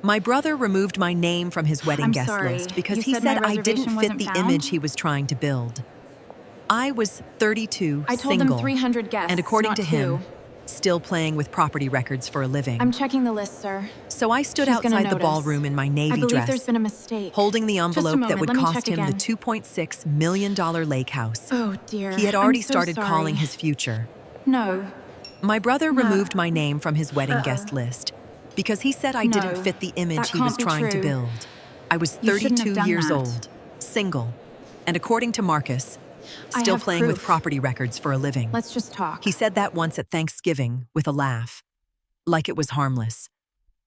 My brother removed my name from his wedding I'm guest sorry. list because You he said my said I didn't reservation fit wasn't the found? image he was trying to build. I was 32, I told them single, 300 and guests, according not to him, 2. still playing with property records for a I'm living. checking the list, sir. So I stood She's gonna outside the notice. ballroom in my I navy believe there's dress, been a mistake. holding the Just a envelope that moment, would let me cost check him the again. $2.6 million lake house. Oh dear, He had I'm already so started calling sorry. his future. No, My brother no, removed my name from his wedding guest list because he said I didn't no. fit the image That he was can't be trying to true. build. I was You shouldn't have 32 done years that. old, single, and according to Marcus, I still have playing with proof. property records for a living. Let's just talk. He said that once at Thanksgiving with a laugh, like it was harmless,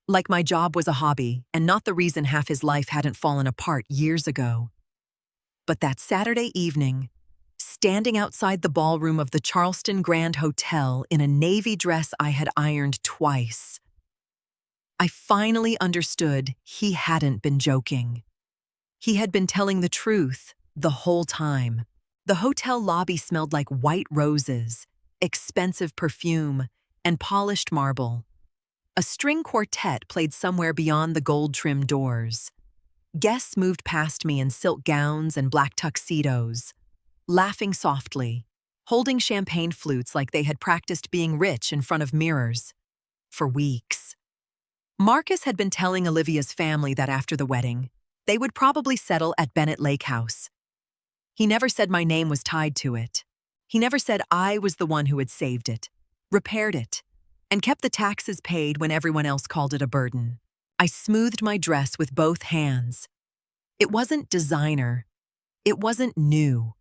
like my job was a hobby and not the reason half his life hadn't fallen apart years ago. But that Saturday evening, standing outside the ballroom of the Charleston Grand Hotel in a navy dress I had ironed twice, I finally understood he hadn't been joking. He had been telling the truth the whole time. The hotel lobby smelled like white roses, expensive perfume, and polished marble. A string quartet played somewhere beyond the gold-trimmed doors. Guests moved past me in silk gowns and black tuxedos, laughing softly, holding champagne flutes like they had practiced being rich in front of mirrors for weeks. Marcus had been telling Olivia's family that after the wedding, they would probably settle at Bennett Lake House. He never said my name was tied to it. He never said I was the one who had saved it, repaired it, and kept the taxes paid when everyone else called it a burden. I smoothed my dress with both hands. It wasn't designer. It wasn't new.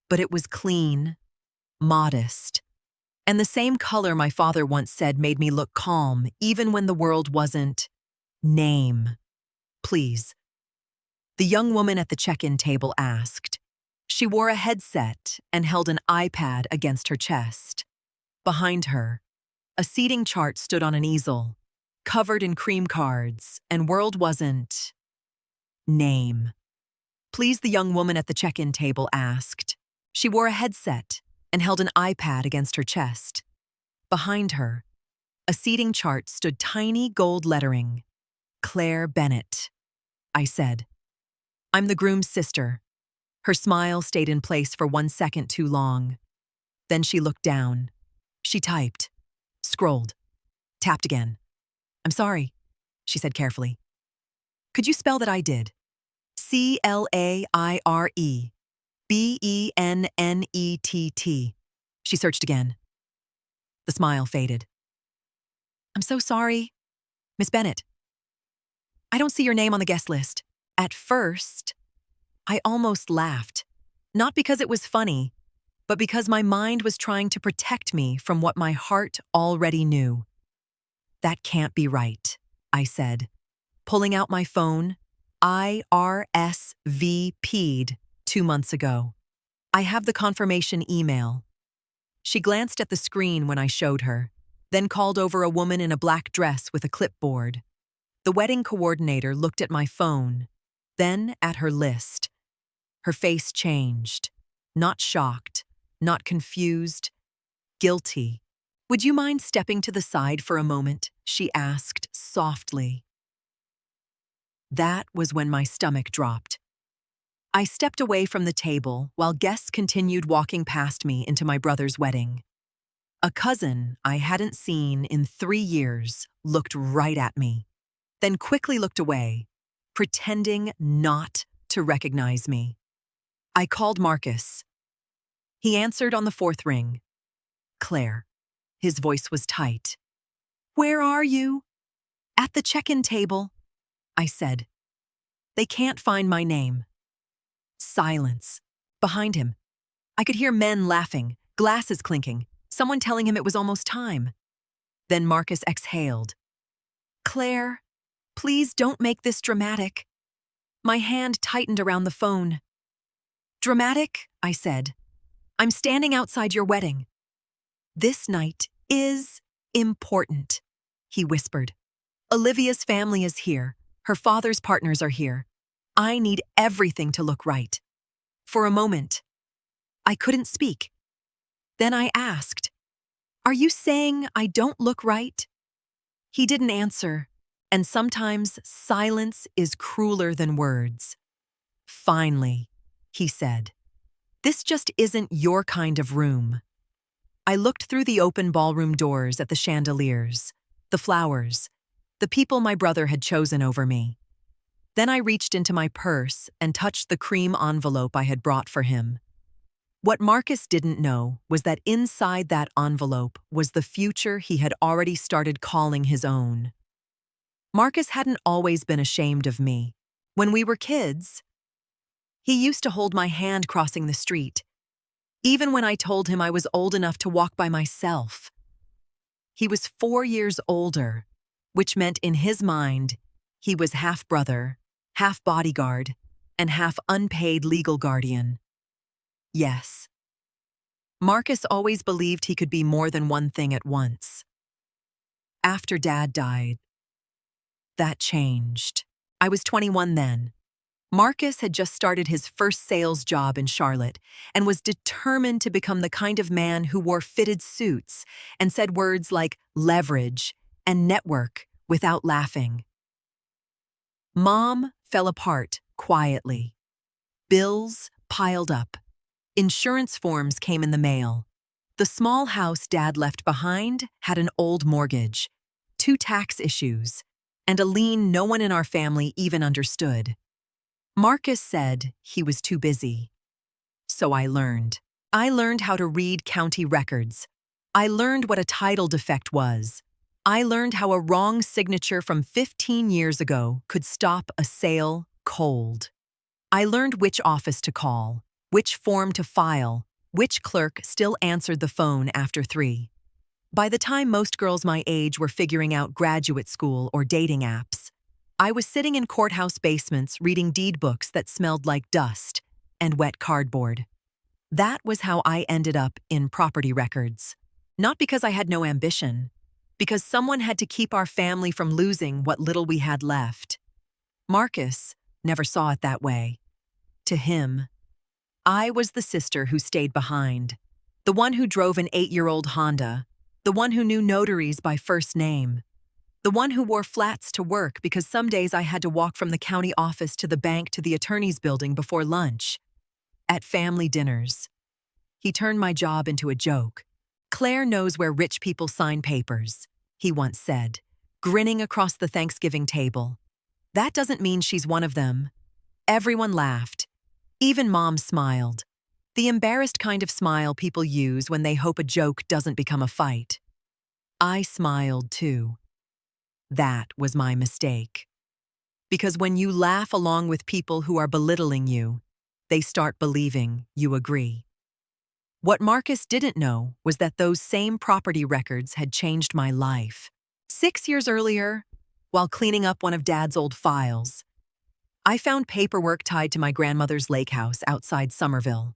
But it was clean, modest, and the same color my father once said made me look calm even when the world wasn't. Name, please. The young woman at the check-in table asked. She wore a headset and held an iPad against her chest. Behind her, a seating chart stood on an easel, covered in cream cards, and world wasn't. Name. Please, the young woman at the check-in table asked. She wore a headset and held an iPad against her chest. Behind her, a seating chart stood tiny gold lettering. Claire Bennett. I said. I'm the groom's sister. Her smile stayed in place for 1 second too long. Then she looked down. She typed, scrolled, tapped again. I'm sorry, she said carefully. Could you spell that I did? Claire Bennett. She searched again. The smile faded. I'm so sorry, Miss Bennett. I don't see your name on the guest list. At first, I almost laughed. Not because it was funny, but because my mind was trying to protect me from what my heart already knew. That can't be right, I said, pulling out my phone. I RSVP'd 2 months ago. I have the confirmation email. She glanced at the screen when I showed her, then called over a woman in a black dress with a clipboard. The wedding coordinator looked at my phone, then at her list. Her face changed. Not shocked, not confused, guilty. Would you mind stepping to the side for a moment? She asked softly. That was when my stomach dropped. I stepped away from the table while guests continued walking past me into my brother's wedding. A cousin I hadn't seen in 3 years looked right at me, then quickly looked away, pretending not to recognize me. I called Marcus. He answered on the 4th ring. Claire. His voice was tight. Where are you? At the check-in table, I said. They can't find my name. Silence. Behind him, I could hear men laughing, glasses clinking, someone telling him it was almost time. Then Marcus exhaled. Claire, please don't make this dramatic. My hand tightened around the phone. Dramatic, I said. I'm standing outside your wedding. This night is important, he whispered. Olivia's family is here. Her father's partners are here. I need everything to look right. For a moment, I couldn't speak. Then I asked, Are you saying I don't look right? He didn't answer, And sometimes silence is crueler than words. Finally, he said, this just isn't your kind of room. I looked through the open ballroom doors at the chandeliers, the flowers, the people my brother had chosen over me. Then I reached into my purse and touched the cream envelope I had brought for him. What Marcus didn't know was that inside that envelope was the future he had already started calling his own. Marcus hadn't always been ashamed of me. When we were kids, he used to hold my hand crossing the street, even when I told him I was old enough to walk by myself. He was 4 years older, which meant in his mind, he was half brother, half bodyguard, and half unpaid legal guardian. Yes. Marcus always believed he could be more than one thing at once. After Dad died, that changed. I was 21 then. Marcus had just started his first sales job in Charlotte and was determined to become the kind of man who wore fitted suits and said words like leverage and network without laughing. Mom fell apart quietly. Bills piled up. Insurance forms came in the mail. The small house Dad left behind had an old mortgage, 2 tax issues, and a lien no one in our family even understood. Marcus said he was too busy. So I learned. I learned how to read county records. I learned what a title defect was. I learned how a wrong signature from 15 years ago could stop a sale cold. I learned which office to call, which form to file, which clerk still answered the phone after 3. By the time most girls my age were figuring out graduate school or dating apps, I was sitting in courthouse basements reading deed books that smelled like dust and wet cardboard. That was how I ended up in property records. Not because I had no ambition, because someone had to keep our family from losing what little we had left. Marcus never saw it that way. To him, I was the sister who stayed behind, the one who drove an 8-year-old Honda, the one who knew notaries by first name, the one who wore flats to work because some days I had to walk from the county office to the bank to the attorney's building before lunch. At family dinners, he turned my job into a joke. Claire knows where rich people sign papers, he once said, grinning across the Thanksgiving table. That doesn't mean she's one of them. Everyone laughed. Even Mom smiled. The embarrassed kind of smile people use when they hope a joke doesn't become a fight. I smiled too. That was my mistake. Because when you laugh along with people who are belittling you, they start believing you agree. What Marcus didn't know was that those same property records had changed my life. 6 years earlier, while cleaning up one of Dad's old files, I found paperwork tied to my grandmother's lake house outside Somerville.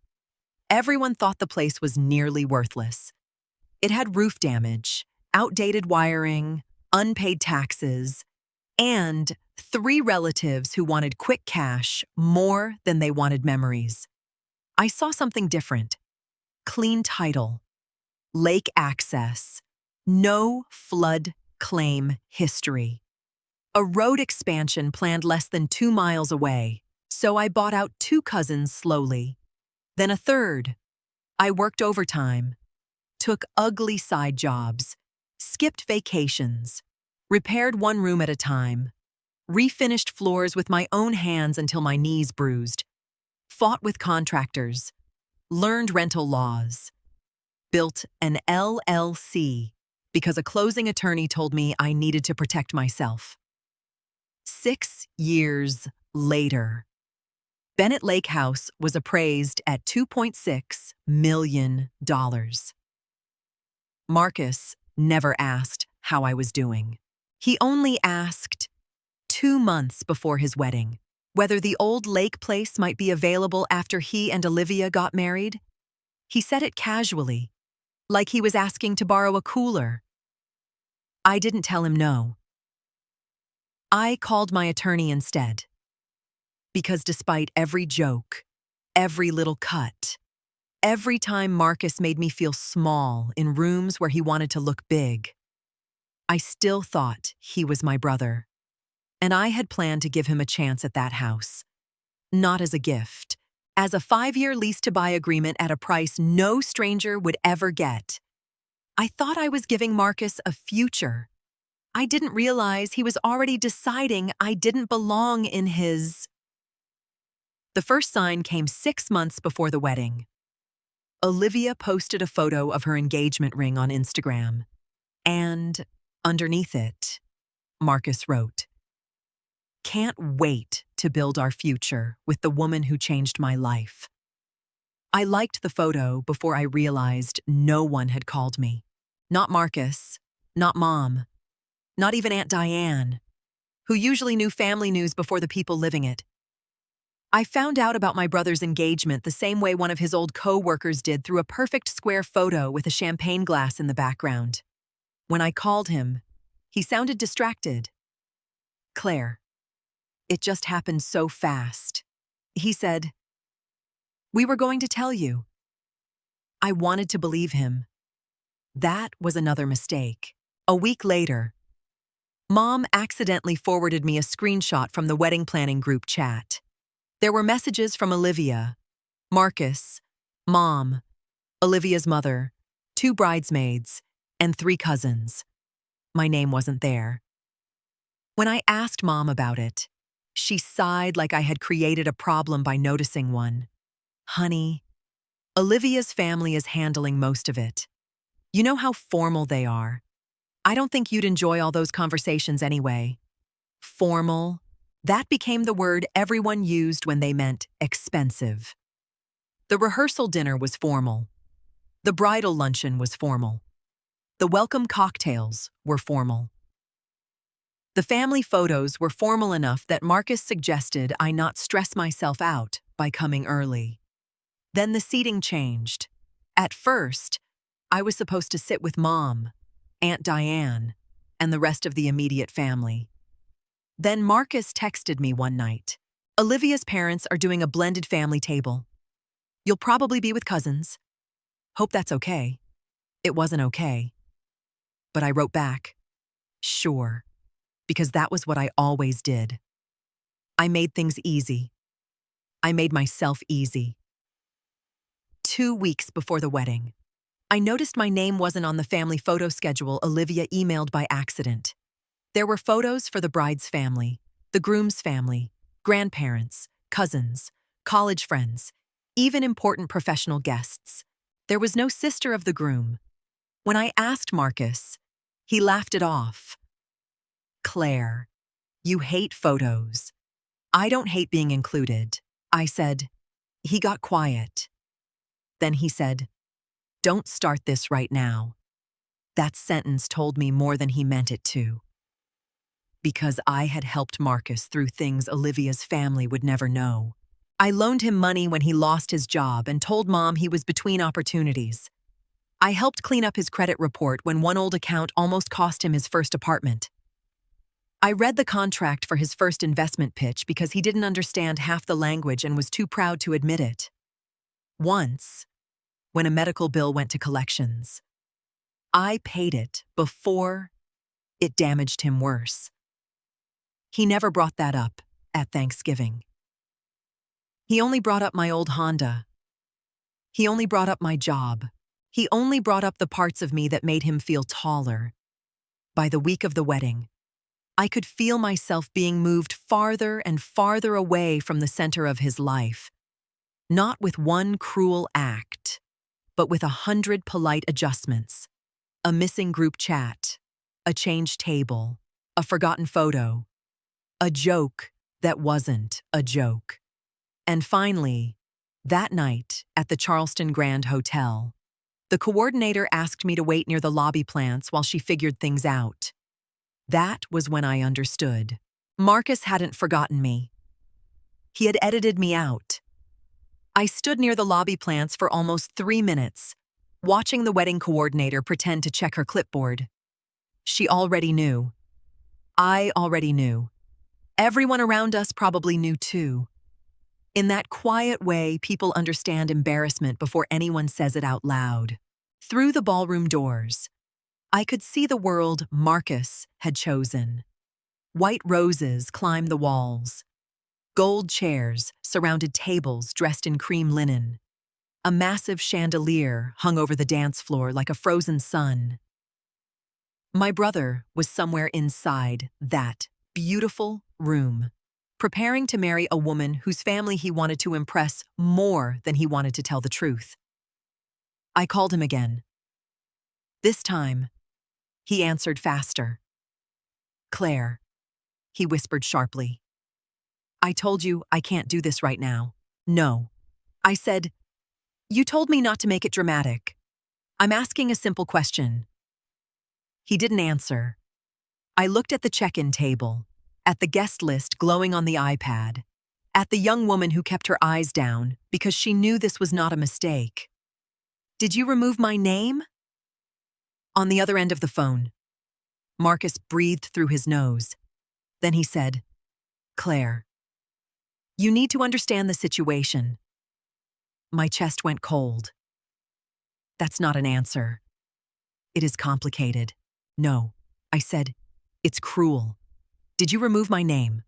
Everyone thought the place was nearly worthless. It had roof damage, outdated wiring, unpaid taxes, and 3 relatives who wanted quick cash more than they wanted memories. I saw something different. Clean title, lake access, no flood claim history. A road expansion planned less than 2 miles away, so I bought out 2 cousins slowly. Then a third. I worked overtime, took ugly side jobs, skipped vacations, repaired 1 room at a time, refinished floors with my own hands until my knees bruised, fought with contractors, learned rental laws, built an LLC because a closing attorney told me I needed to protect myself. 6 years later, Bennett Lake House was appraised at $2.6 million. Marcus never asked how I was doing. He only asked 2 months before his wedding whether the old lake place might be available after he and Olivia got married. He said it casually, like he was asking to borrow a cooler. I didn't tell him no. I called my attorney instead. Because despite every joke, every little cut, every time Marcus made me feel small in rooms where he wanted to look big, I still thought he was my brother. and I had planned to give him a chance at that house. Not as a gift, as a 5-year lease-to-buy agreement at a price no stranger would ever get. I thought I was giving Marcus a future. I didn't realize he was already deciding I didn't belong in his. The first sign came 6 months before the wedding. Olivia posted a photo of her engagement ring on Instagram, and underneath it, Marcus wrote, "Can't wait to build our future with the woman who changed my life." I liked the photo before I realized no one had called me. Not Marcus, not Mom, not even Aunt Diane, who usually knew family news before the people living it. I found out about my brother's engagement the same way one of his old co-workers did, through a perfect square photo with a champagne glass in the background. When I called him, he sounded distracted. "Claire, it just happened so fast." He said, "We were going to tell you." I wanted to believe him. That was another mistake. A week later, Mom accidentally forwarded me a screenshot from the wedding planning group chat. There were messages from Olivia, Marcus, Mom, Olivia's mother, 2 bridesmaids, and 3 cousins. My name wasn't there. When I asked Mom about it, she sighed like I had created a problem by noticing one. "Honey, Olivia's family is handling most of it. You know how formal they are. I don't think you'd enjoy all those conversations anyway." Formal, that became the word everyone used when they meant expensive. The rehearsal dinner was formal. The bridal luncheon was formal. The welcome cocktails were formal. The family photos were formal enough that Marcus suggested I not stress myself out by coming early. Then the seating changed. At first, I was supposed to sit with Mom, Aunt Diane, and the rest of the immediate family. Then Marcus texted me one night, "Olivia's parents are doing a blended family table. You'll probably be with cousins. Hope that's okay." It wasn't okay. But I wrote back, "Sure," because that was what I always did. I made things easy. I made myself easy. 2 weeks before the wedding, I noticed my name wasn't on the family photo schedule Olivia emailed by accident. There were photos for the bride's family, the groom's family, grandparents, cousins, college friends, even important professional guests. There was no sister of the groom. When I asked Marcus, he laughed it off. "Claire, you hate photos. I don't hate being included," I said. He got quiet. Then he said, "Don't start this right now." That sentence told me more than he meant it to. Because I had helped Marcus through things Olivia's family would never know. I loaned him money when he lost his job and told Mom he was between opportunities. I helped clean up his credit report when one old account almost cost him his first apartment. I read the contract for his first investment pitch because he didn't understand half the language and was too proud to admit it. Once, when a medical bill went to collections, I paid it before it damaged him worse. He never brought that up at Thanksgiving. He only brought up my old Honda. He only brought up my job. He only brought up the parts of me that made him feel taller. By the week of the wedding, I could feel myself being moved farther and farther away from the center of his life. Not with one cruel act, but with 100 polite adjustments. A missing group chat, a changed table, a forgotten photo, a joke that wasn't a joke. And finally, that night at the Charleston Grand Hotel, the coordinator asked me to wait near the lobby plants while she figured things out. That was when I understood. Marcus hadn't forgotten me. He had edited me out. I stood near the lobby plants for almost 3 minutes, watching the wedding coordinator pretend to check her clipboard. She already knew. I already knew. Everyone around us probably knew too. In that quiet way, people understand embarrassment before anyone says it out loud. Through the ballroom doors, I could see the world Marcus had chosen. White roses climbed the walls. Gold chairs surrounded tables dressed in cream linen. A massive chandelier hung over the dance floor like a frozen sun. My brother was somewhere inside that beautiful room, preparing to marry a woman whose family he wanted to impress more than he wanted to tell the truth. I called him again. This time, he answered faster. "Claire," he whispered sharply. "I told you I can't do this right now." "No." I said, "You told me not to make it dramatic. I'm asking a simple question." He didn't answer. I looked at the check-in table, at the guest list glowing on the iPad, at the young woman who kept her eyes down because she knew this was not a mistake. "Did you remove my name?" On the other end of the phone, Marcus breathed through his nose. Then he said, "Claire, you need to understand the situation." My chest went cold. "That's not an answer. It is complicated." "No," I said, "it's cruel. Did you remove my name?"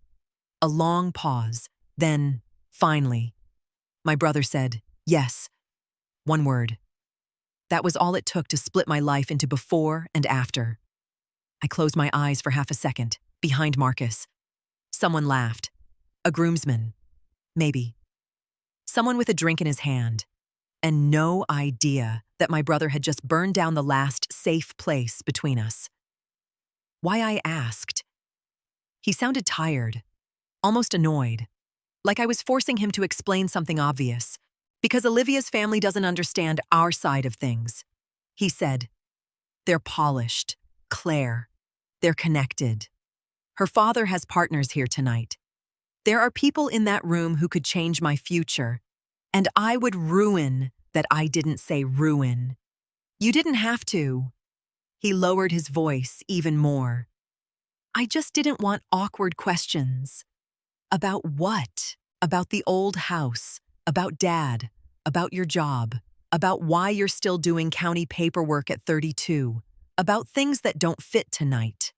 A long pause. Then, finally, my brother said, "Yes." One word. That was all it took to split my life into before and after. I closed my eyes for half a second, behind Marcus. Someone laughed. A groomsman. Maybe. Someone with a drink in his hand. And no idea that my brother had just burned down the last safe place between us. Why I asked? He sounded tired, almost annoyed, like I was forcing him to explain something obvious, because Olivia's family doesn't understand our side of things. He said, "They're polished, Claire. They're connected. Her father has partners here tonight. There are people in that room who could change my future, and I would ruin that I didn't say ruin. You didn't have to." He lowered his voice even more. "I just didn't want awkward questions." "About what?" "About the old house, about Dad, about your job, about why you're still doing county paperwork at 32, about things that don't fit tonight."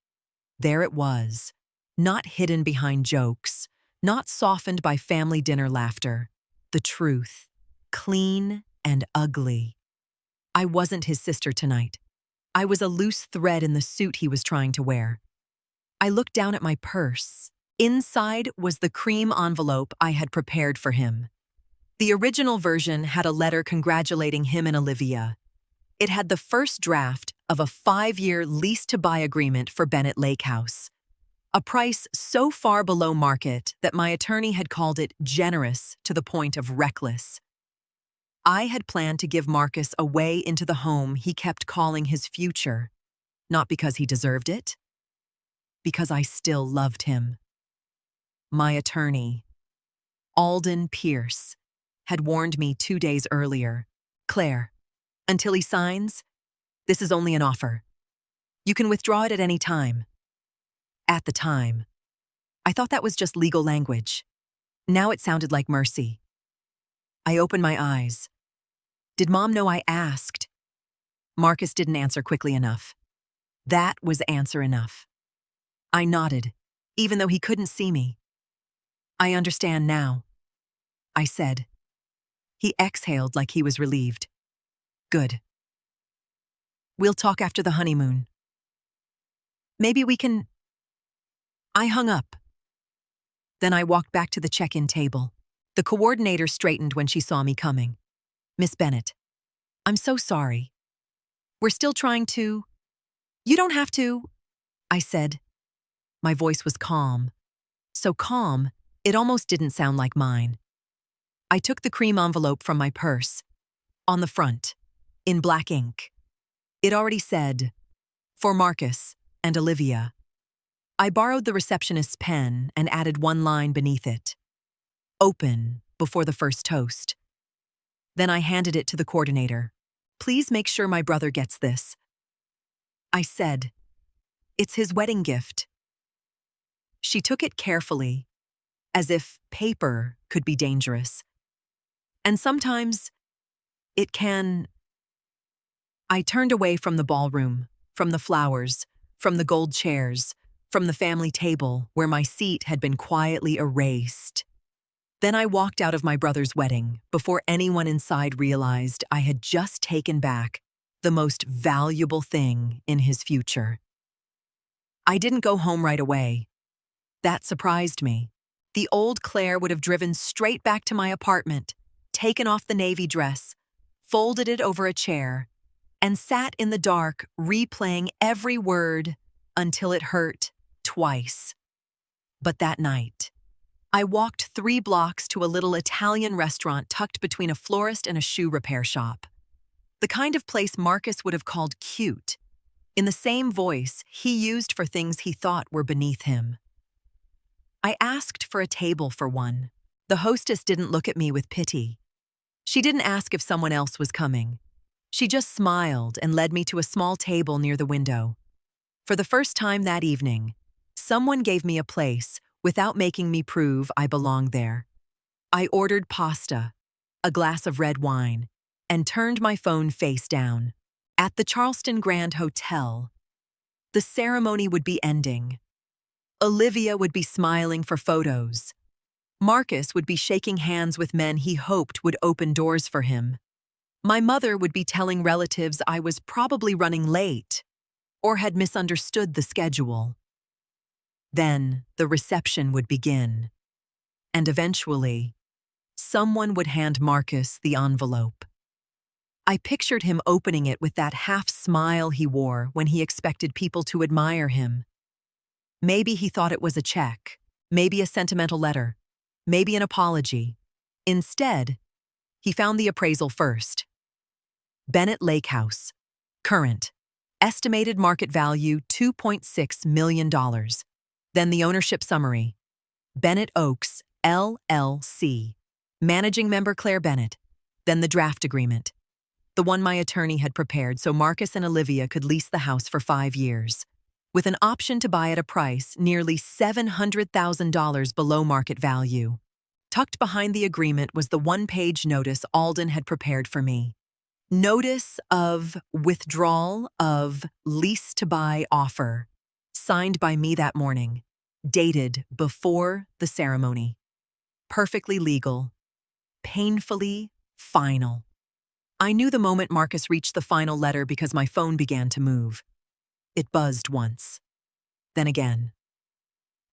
There it was, not hidden behind jokes, not softened by family dinner laughter. The truth, clean and ugly. I wasn't his sister tonight. I was a loose thread in the suit he was trying to wear. I looked down at my purse. Inside was the cream envelope I had prepared for him. The original version had a letter congratulating him and Olivia. It had the first draft of a 5-year lease-to-buy agreement for Bennett Lake House, a price so far below market that my attorney had called it generous to the point of reckless. I had planned to give Marcus a way into the home he kept calling his future, not because he deserved it, because I still loved him. My attorney, Alden Pierce, had warned me 2 days earlier, "Claire, until he signs, this is only an offer. You can withdraw it at any time." At the time, I thought that was just legal language. Now it sounded like mercy. I opened my eyes. Did Mom know I asked? Marcus didn't answer quickly enough. That was answer enough. I nodded, even though he couldn't see me. "I understand now," I said. He exhaled like he was relieved. "Good. We'll talk after the honeymoon. Maybe we can—" I hung up. Then I walked back to the check-in table. The coordinator straightened when she saw me coming. "Miss Bennett, I'm so sorry. We're still trying to—" "You don't have to," I said. My voice was calm. So calm, it almost didn't sound like mine. I took the cream envelope from my purse. On the front, in black ink, it already said, "For Marcus and Olivia." I borrowed the receptionist's pen and added one line beneath it. "Open before the first toast." Then I handed it to the coordinator. "Please make sure my brother gets this." I said, "It's his wedding gift." She took it carefully, as if paper could be dangerous. And sometimes it can. I turned away from the ballroom, from the flowers, from the gold chairs, from the family table where my seat had been quietly erased. Then I walked out of my brother's wedding before anyone inside realized I had just taken back the most valuable thing in his future. I didn't go home right away. That surprised me. The old Claire would have driven straight back to my apartment, taken off the navy dress, folded it over a chair, and sat in the dark replaying every word until it hurt twice. But that night, I walked 3 blocks to a little Italian restaurant tucked between a florist and a shoe repair shop. The kind of place Marcus would have called cute, in the same voice he used for things he thought were beneath him. I asked for a table for one. The hostess didn't look at me with pity. She didn't ask if someone else was coming. She just smiled and led me to a small table near the window. For the first time that evening, someone gave me a place without making me prove I belonged there. I ordered pasta, a glass of red wine, and turned my phone face down. At the Charleston Grand Hotel, the ceremony would be ending. Olivia would be smiling for photos. Marcus would be shaking hands with men he hoped would open doors for him. My mother would be telling relatives I was probably running late or had misunderstood the schedule. Then the reception would begin, and eventually, someone would hand Marcus the envelope. I pictured him opening it with that half-smile he wore when he expected people to admire him. Maybe he thought it was a check, maybe a sentimental letter, maybe an apology. Instead, he found the appraisal first. Bennett Lake House, current, estimated market value $2.6 million. Then the ownership summary. Bennett Oaks, LLC. Managing member Claire Bennett. Then the draft agreement. The one my attorney had prepared so Marcus and Olivia could lease the house for 5 years, with an option to buy at a price nearly $700,000 below market value. Tucked behind the agreement was the one-page notice Alden had prepared for me. Notice of withdrawal of lease-to-buy offer, signed by me that morning, dated before the ceremony. Perfectly legal, painfully final. I knew the moment Marcus reached the final letter because my phone began to move. It buzzed once, then again,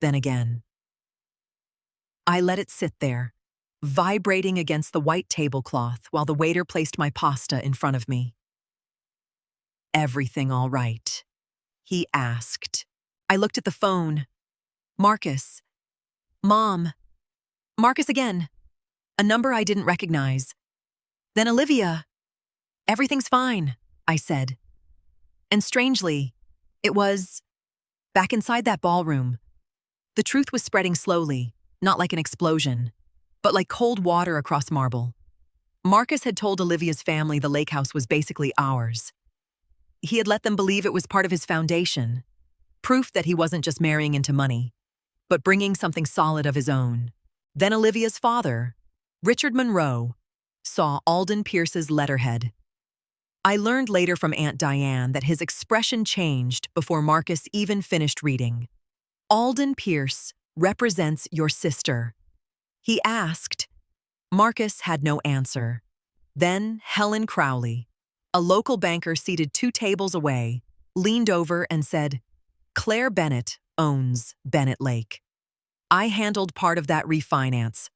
then again. I let it sit there, vibrating against the white tablecloth while the waiter placed my pasta in front of me. "Everything all right?" he asked. I looked at the phone. Marcus. Mom. Marcus again. A number I didn't recognize. Then Olivia. "Everything's fine," I said. And strangely, it was back inside that ballroom. The truth was spreading slowly, not like an explosion, but like cold water across marble. Marcus had told Olivia's family the lake house was basically ours. He had let them believe it was part of his foundation, proof that he wasn't just marrying into money, but bringing something solid of his own. Then Olivia's father, Richard Monroe, saw Alden Pierce's letterhead. I learned later from Aunt Diane that his expression changed before Marcus even finished reading. "Alden Pierce represents your sister," he asked. Marcus had no answer. Then Helen Crowley, a local banker seated 2 tables away, leaned over and said, "Claire Bennett owns Bennett Lake. I handled part of that refinance."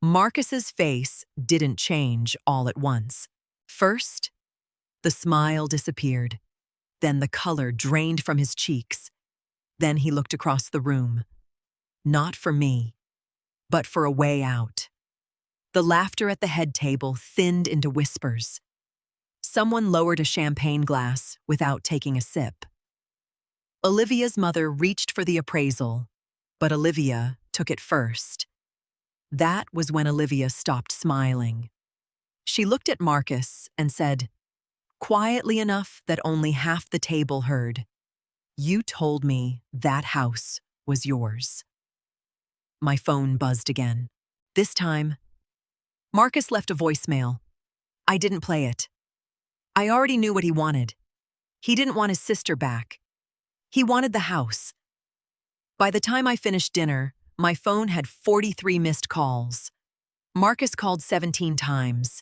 Marcus's face didn't change all at once. First, the smile disappeared. Then the color drained from his cheeks. Then he looked across the room. Not for me, but for a way out. The laughter at the head table thinned into whispers. Someone lowered a champagne glass without taking a sip. Olivia's mother reached for the appraisal, but Olivia took it first. That was when Olivia stopped smiling. She looked at Marcus and said, quietly enough that only half the table heard, "You told me that house was yours." My phone buzzed again. This time, Marcus left a voicemail. I didn't play it. I already knew what he wanted. He didn't want his sister back. He wanted the house. By the time I finished dinner, my phone had 43 missed calls. Marcus called 17 times.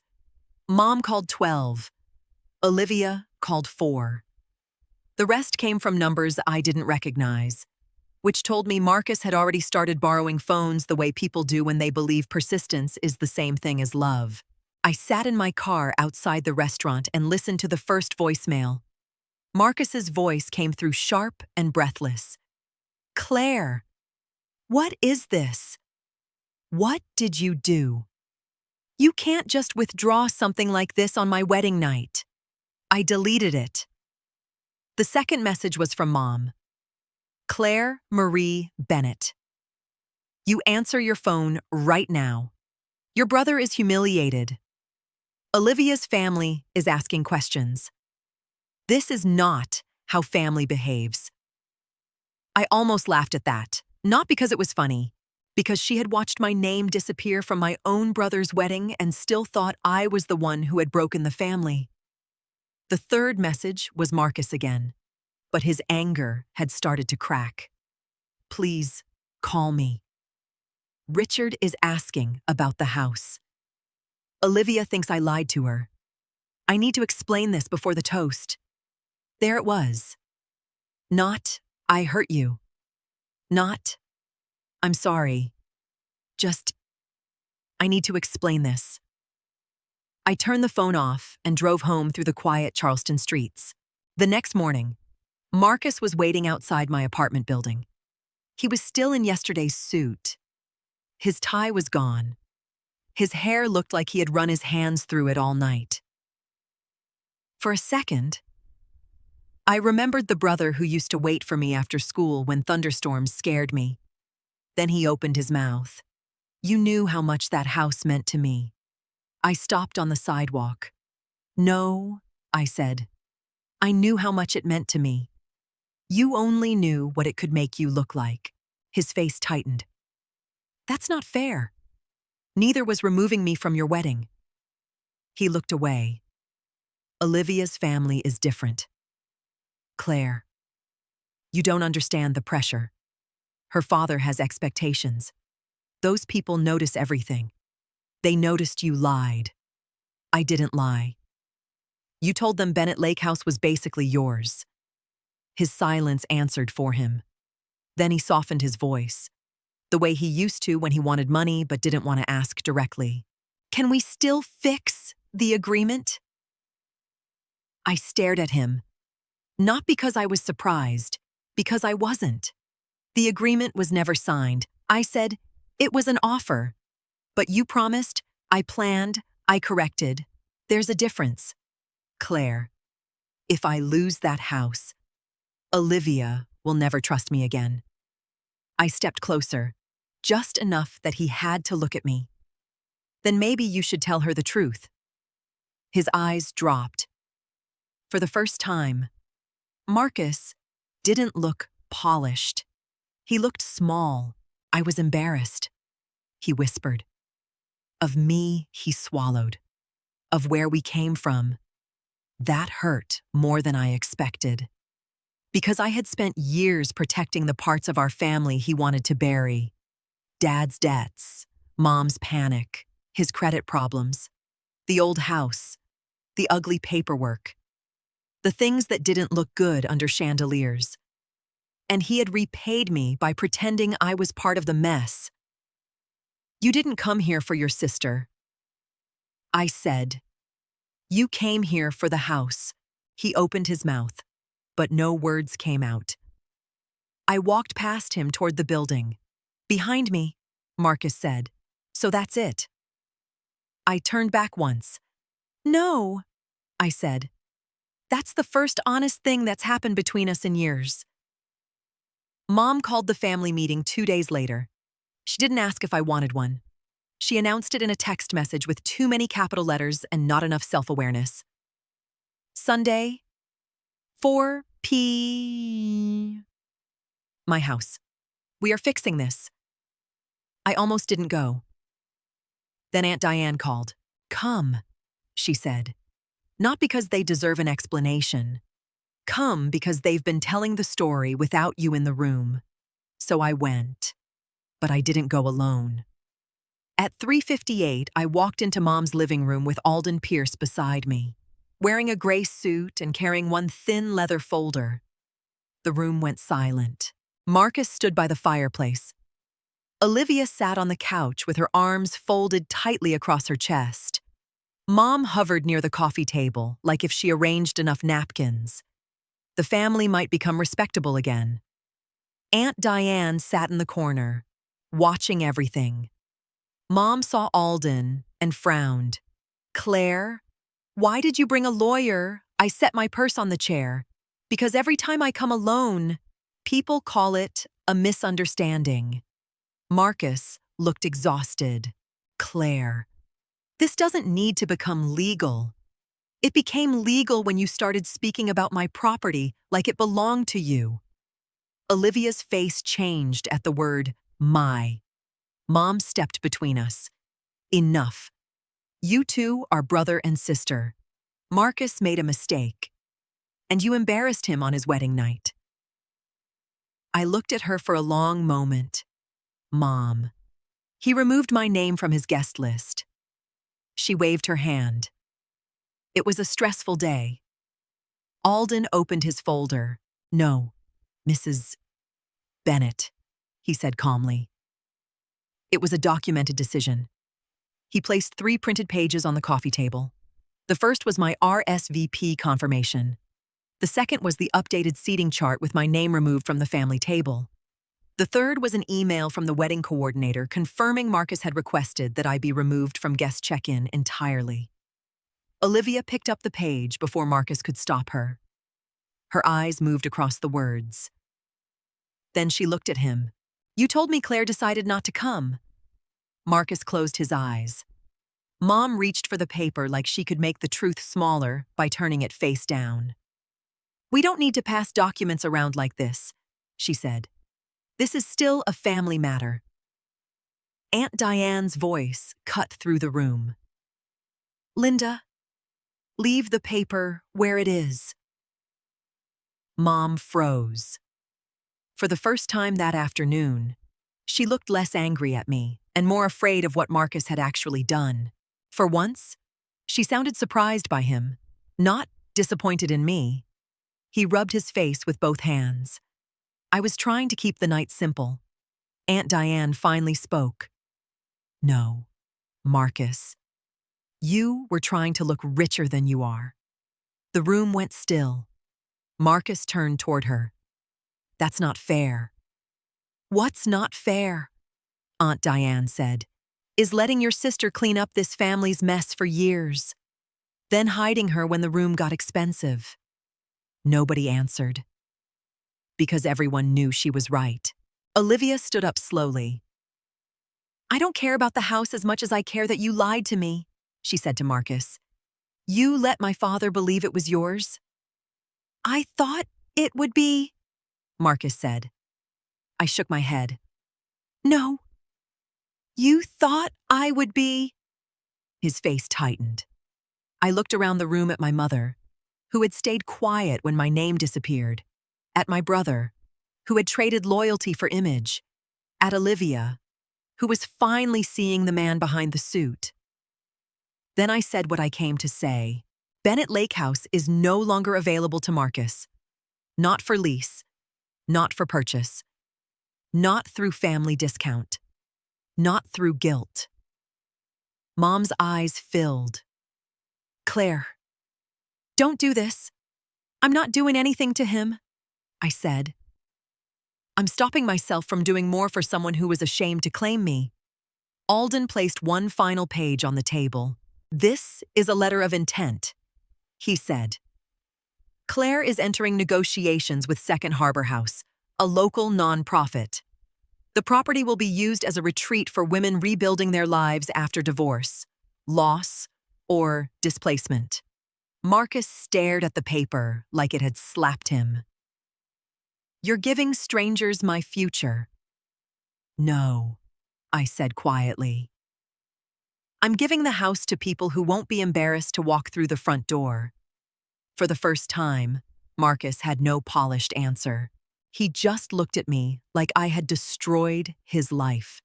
Mom called 12. Olivia called 4. The rest came from numbers I didn't recognize, which told me Marcus had already started borrowing phones the way people do when they believe persistence is the same thing as love. I sat in my car outside the restaurant and listened to the first voicemail. Marcus's voice came through sharp and breathless. Claire, what is this? What did you do? You can't just withdraw something like this on my wedding night. I deleted it. The second message was from Mom. Claire Marie Bennett. You answer your phone right now. Your brother is humiliated. Olivia's family is asking questions. This is not how family behaves. I almost laughed at that, not because it was funny, because she had watched my name disappear from my own brother's wedding and still thought I was the one who had broken the family. The third message was Marcus again, but his anger had started to crack. Please, call me. Richard is asking about the house. Olivia thinks I lied to her. I need to explain this before the toast. There it was. Not, I hurt you. Not, I'm sorry. Just, I need to explain this. I turned the phone off and drove home through the quiet Charleston streets. The next morning, Marcus was waiting outside my apartment building. He was still in yesterday's suit. His tie was gone. His hair looked like he had run his hands through it all night. For a second, I remembered the brother who used to wait for me after school when thunderstorms scared me. Then he opened his mouth. You knew how much that house meant to me. I stopped on the sidewalk. No, I said. I knew how much it meant to me. You only knew what it could make you look like. His face tightened. That's not fair. Neither was removing me from your wedding. He looked away. Olivia's family is different. Claire, you don't understand the pressure. Her father has expectations. Those people notice everything. They noticed you lied. I didn't lie. You told them Bennett Lake House was basically yours. His silence answered for him. Then he softened his voice, the way he used to when he wanted money but didn't want to ask directly. Can we still fix the agreement? I stared at him, not because I was surprised, because I wasn't. The agreement was never signed. I said, it was an offer. But you promised, I planned, I corrected. There's a difference. Claire, if I lose that house, Olivia will never trust me again. I stepped closer, just enough that he had to look at me. Then maybe you should tell her the truth. His eyes dropped. For the first time, Marcus didn't look polished. He looked small. I was embarrassed. He whispered. Of me, he swallowed. Of where we came from. That hurt more than I expected. Because I had spent years protecting the parts of our family he wanted to bury. Dad's debts, Mom's panic, his credit problems, the old house, the ugly paperwork, the things that didn't look good under chandeliers. And he had repaid me by pretending I was part of the mess. You didn't come here for your sister. I said. You came here for the house. He opened his mouth, but no words came out. I walked past him toward the building. Behind me, Marcus said. So that's it. I turned back once. No, I said. That's the first honest thing that's happened between us in years. Mom called the family meeting 2 days later. She didn't ask if I wanted one. She announced it in a text message with too many capital letters and not enough self-awareness. Sunday, 4 p. My house. We are fixing this. I almost didn't go. Then Aunt Diane called. Come, she said. Not because they deserve an explanation. Come because they've been telling the story without you in the room. So I went, but I didn't go alone. At 3:58, I walked into Mom's living room with Alden Pierce beside me, wearing a gray suit and carrying one thin leather folder. The room went silent. Marcus stood by the fireplace. Olivia sat on the couch with her arms folded tightly across her chest. Mom hovered near the coffee table, like if she arranged enough napkins. The family might become respectable again. Aunt Diane sat in the corner, watching everything. Mom saw Alden and frowned. "Claire, why did you bring a lawyer?" I set my purse on the chair. "Because every time I come alone, people call it a misunderstanding." Marcus looked exhausted. "Claire, this doesn't need to become legal. It became legal when you started speaking about my property like it belonged to you." Olivia's face changed at the word "my." Mom stepped between us. "Enough. You two are brother and sister. Marcus made a mistake, and you embarrassed him on his wedding night." I looked at her for a long moment. "Mom." He removed my name from his guest list. She waved her hand. It was a stressful day. Alden opened his folder. "No, Mrs. Bennett," he said calmly. It was a documented decision. He placed 3 printed pages on the coffee table. The first was my RSVP confirmation. The second was the updated seating chart with my name removed from the family table. The third was an email from the wedding coordinator confirming Marcus had requested that I be removed from guest check-in entirely. Olivia picked up the page before Marcus could stop her. Her eyes moved across the words. Then she looked at him. "You told me Claire decided not to come." Marcus closed his eyes. Mom reached for the paper like she could make the truth smaller by turning it face down. "We don't need to pass documents around like this," she said. "This is still a family matter." Aunt Diane's voice cut through the room. "Linda, leave the paper where it is." Mom froze. For the first time that afternoon, she looked less angry at me and more afraid of what Marcus had actually done. For once, she sounded surprised by him, not disappointed in me. He rubbed his face with both hands. I was trying to keep the night simple. Aunt Diane finally spoke. "No, Marcus. You were trying to look richer than you are." The room went still. Marcus turned toward her. "That's not fair." "What's not fair?" Aunt Diane said, "is letting your sister clean up this family's mess for years, then hiding her when the room got expensive." Nobody answered. Because everyone knew she was right. Olivia stood up slowly. "I don't care about the house as much as I care that you lied to me," she said to Marcus. "You let my father believe it was yours." "I thought it would be," Marcus said. I shook my head. "No. You thought I would be." His face tightened. I looked around the room at my mother, who had stayed quiet when my name disappeared, at my brother, who had traded loyalty for image, at Olivia, who was finally seeing the man behind the suit. Then I said what I came to say. Bennett Lake House is no longer available to Marcus. Not for lease, not for purchase, not through family discount, not through guilt. Mom's eyes filled. "Claire, don't do this. I'm not doing anything to him," I said. "I'm stopping myself from doing more for someone who was ashamed to claim me." Alden placed one final page on the table. "This is a letter of intent," he said. "Claire is entering negotiations with Second Harbor House, a local nonprofit. The property will be used as a retreat for women rebuilding their lives after divorce, loss, or displacement." Marcus stared at the paper like it had slapped him. "You're giving strangers my future." "No," I said quietly. "I'm giving the house to people who won't be embarrassed to walk through the front door." For the first time, Marcus had no polished answer. He just looked at me like I had destroyed his life.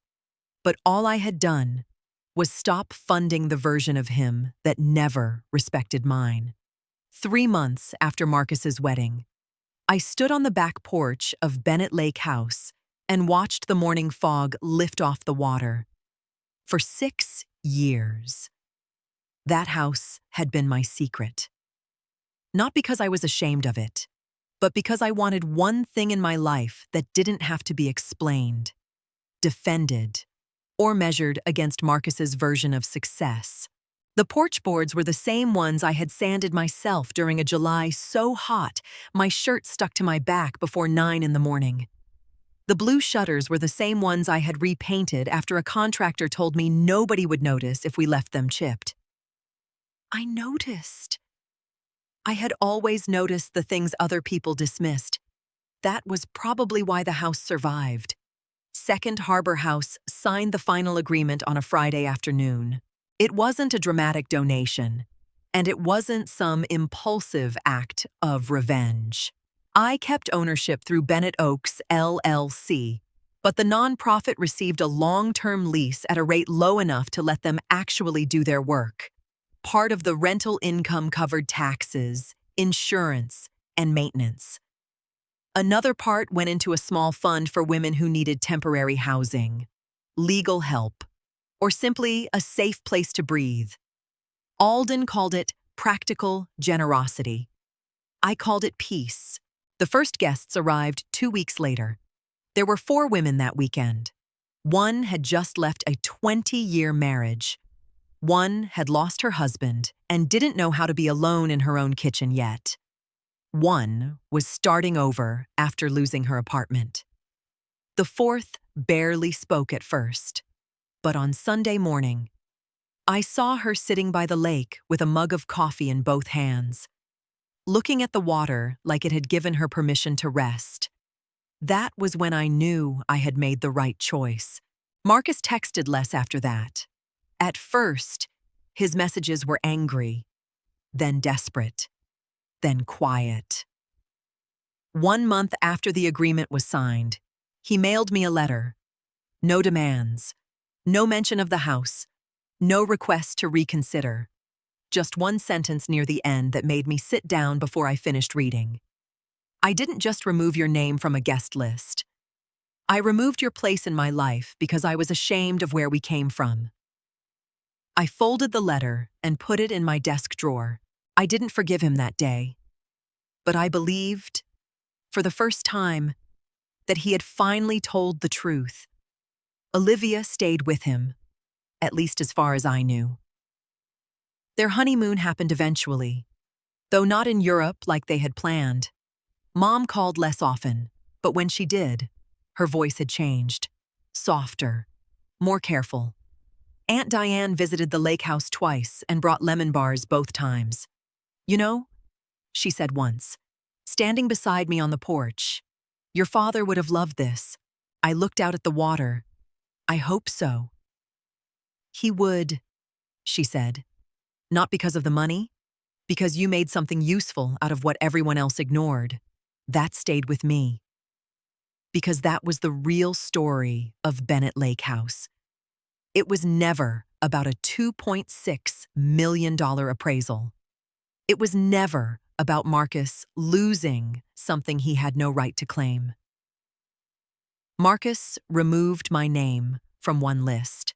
But all I had done was stop funding the version of him that never respected mine. 3 months after Marcus's wedding, I stood on the back porch of Bennett Lake House and watched the morning fog lift off the water. For 6 years, that house had been my secret. Not because I was ashamed of it, but because I wanted one thing in my life that didn't have to be explained, defended, or measured against Marcus's version of success. The porch boards were the same ones I had sanded myself during a July so hot my shirt stuck to my back before 9 in the morning. The blue shutters were the same ones I had repainted after a contractor told me nobody would notice if we left them chipped. I noticed. I had always noticed the things other people dismissed. That was probably why the house survived. Second Harbor House signed the final agreement on a Friday afternoon. It wasn't a dramatic donation, and it wasn't some impulsive act of revenge. I kept ownership through Bennett Oaks, LLC, but the nonprofit received a long-term lease at a rate low enough to let them actually do their work. Part of the rental income covered taxes, insurance, and maintenance. Another part went into a small fund for women who needed temporary housing, legal help, or simply a safe place to breathe. Alden called it practical generosity. I called it peace. The first guests arrived 2 weeks later. There were 4 women that weekend. One had just left a 20-year marriage. One had lost her husband and didn't know how to be alone in her own kitchen yet. One was starting over after losing her apartment. The fourth barely spoke at first, but on Sunday morning, I saw her sitting by the lake with a mug of coffee in both hands, looking at the water like it had given her permission to rest. That was when I knew I had made the right choice. Marcus texted less after that. At first, his messages were angry, then desperate, then quiet. 1 month after the agreement was signed, he mailed me a letter. No demands, no mention of the house, no request to reconsider. Just one sentence near the end that made me sit down before I finished reading. I didn't just remove your name from a guest list. I removed your place in my life because I was ashamed of where we came from. I folded the letter and put it in my desk drawer. I didn't forgive him that day, but I believed, for the first time, that he had finally told the truth. Olivia stayed with him, at least as far as I knew. Their honeymoon happened eventually, though not in Europe like they had planned. Mom called less often, but when she did, her voice had changed. Softer, more careful. Aunt Diane visited the lake house twice and brought lemon bars both times. "You know," she said once, standing beside me on the porch, "your father would have loved this." I looked out at the water. "I hope so." "He would," she said. "Not because of the money, because you made something useful out of what everyone else ignored. That stayed with me. Because that was the real story of Bennett Lake House. It was never about a $2.6 million appraisal. It was never about Marcus losing something he had no right to claim. Marcus removed my name from one list.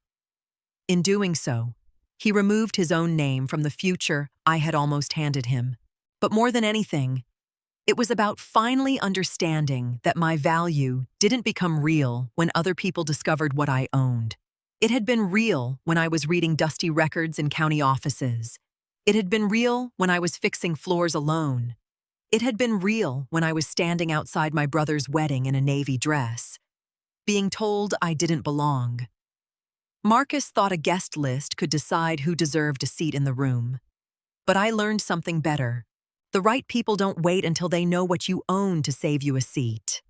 In doing so, he removed his own name from the future I had almost handed him. But more than anything, it was about finally understanding that my value didn't become real when other people discovered what I owned. It had been real when I was reading dusty records in county offices. It had been real when I was fixing floors alone. It had been real when I was standing outside my brother's wedding in a navy dress, being told I didn't belong. Marcus thought a guest list could decide who deserved a seat in the room. But I learned something better. The right people don't wait until they know what you own to save you a seat.